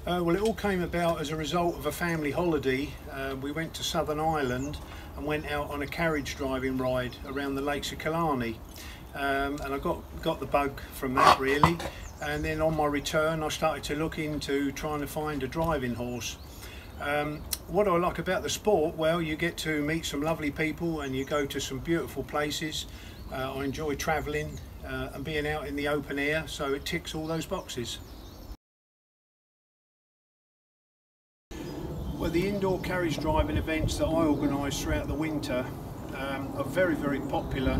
Well, it all came about as a result of a family holiday. We went to Southern Ireland and went out on a carriage driving ride around the lakes of Killarney, and I got the bug from that really. And then on my return I started to look into trying to find a driving horse. What I like about the sport, well, you get to meet some lovely people and you go to some beautiful places. I enjoy travelling and being out in the open air, so it ticks all those boxes. Well, the indoor carriage driving events that I organise throughout the winter are very, very popular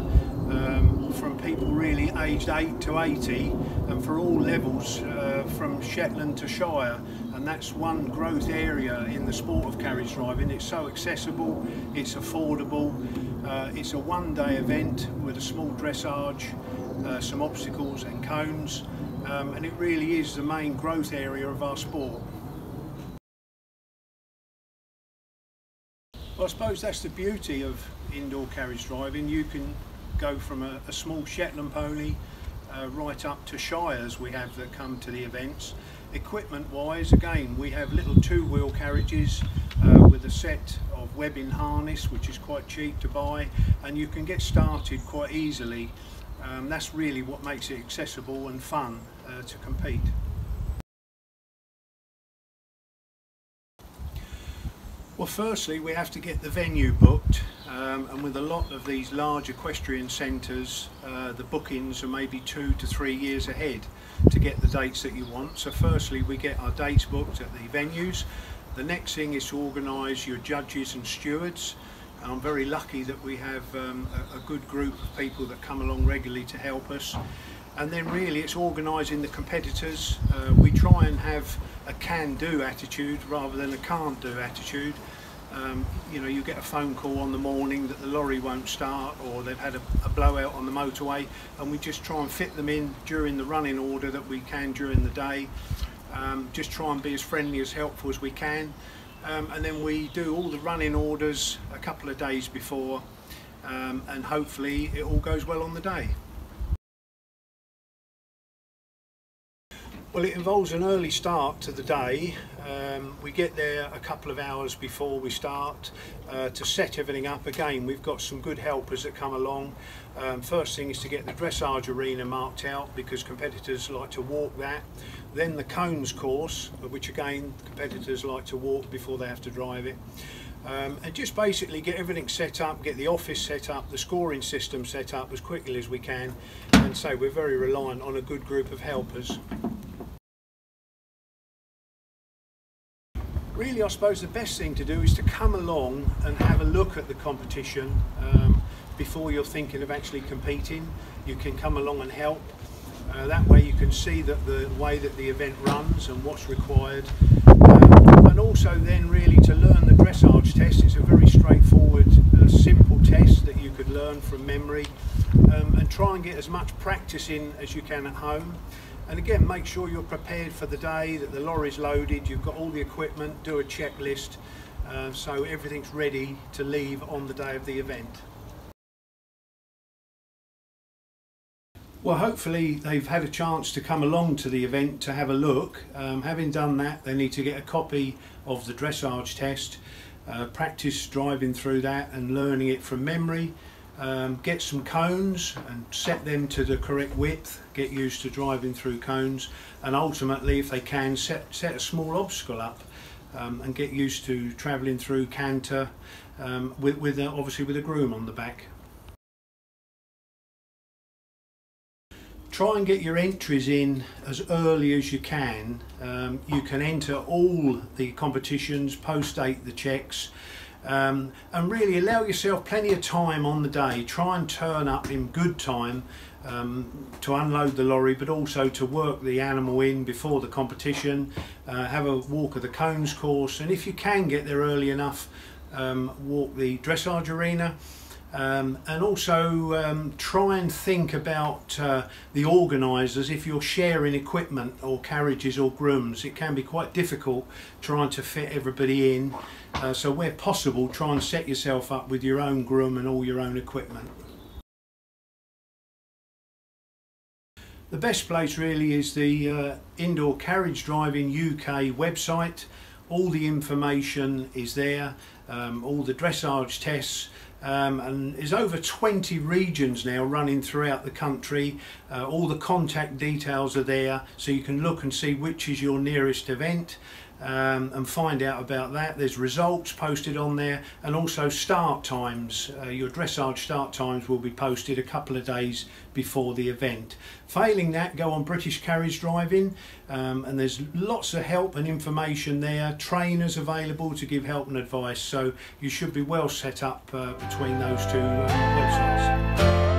from people really aged 8 to 80 and for all levels, from Shetland to Shire, and that's one growth area in the sport of carriage driving. It's so accessible, it's affordable, it's a one-day event with a small dressage, some obstacles and cones, and it really is the main growth area of our sport. Well, I suppose that's the beauty of indoor carriage driving. You can go from a small Shetland pony right up to Shires we have that come to the events. Equipment wise, again, we have little two-wheel carriages with a set of webbing harness which is quite cheap to buy, and you can get started quite easily. That's really what makes it accessible and fun to compete. Well, firstly we have to get the venue booked, and with a lot of these large equestrian centres the bookings are maybe 2 to 3 years ahead to get the dates that you want. So firstly we get our dates booked at the venues. The next thing is to organise your judges and stewards. I'm very lucky that we have a good group of people that come along regularly to help us. And then really it's organising the competitors. We try and have a can-do attitude rather than a can't-do attitude. You know, you get a phone call on the morning that the lorry won't start, or they've had a blowout on the motorway, and we just try and fit them in during the running order that we can during the day. Just try and be as friendly, as helpful as we can. And then we do all the running orders a couple of days before, and hopefully it all goes well on the day. Well, it involves an early start to the day. We get there a couple of hours before we start to set everything up. Again, we've got some good helpers that come along. First thing is to get the dressage arena marked out, because competitors like to walk that. Then the cones course, which again competitors like to walk before they have to drive it. And just basically get everything set up, get the office set up, the scoring system set up as quickly as we can. And so we're very reliant on a good group of helpers. Really, I suppose the best thing to do is to come along and have a look at the competition before you're thinking of actually competing. You can come along and help. That way you can see that the way that the event runs and what's required. And also then really to learn the dressage test. It's a very straightforward, simple test that you could learn from memory, and try and get as much practice in as you can at home. And again, make sure you're prepared for the day, that the lorry's loaded, you've got all the equipment, do a checklist, so everything's ready to leave on the day of the event. Well, hopefully they've had a chance to come along to the event to have a look. Having done that, they need to get a copy of the dressage test, practice driving through that and learning it from memory. Get some cones and set them to the correct width, get used to driving through cones, and ultimately, if they can, set a small obstacle up and get used to travelling through canter obviously with a groom on the back. Try and get your entries in as early as you can. You can enter all the competitions, post-date the checks, and really allow yourself plenty of time on the day. Try and turn up in good time to unload the lorry, but also to work the animal in before the competition. Have a walk of the cones course, and if you can get there early enough, walk the dressage arena. And also try and think about the organisers. If you're sharing equipment or carriages or grooms, it can be quite difficult trying to fit everybody in, so where possible try and set yourself up with your own groom and all your own equipment. The best place really is the Indoor Carriage Driving UK website. All the information is there, all the dressage tests, and there's over 20 regions now running throughout the country. All the contact details are there, so you can look and see which is your nearest event and find out about that. There's results posted on there, and also start times. Your dressage start times will be posted a couple of days before the event. Failing that, go on British Carriage Driving, and there's lots of help and information there, trainers available to give help and advice, so you should be well set up between those two websites.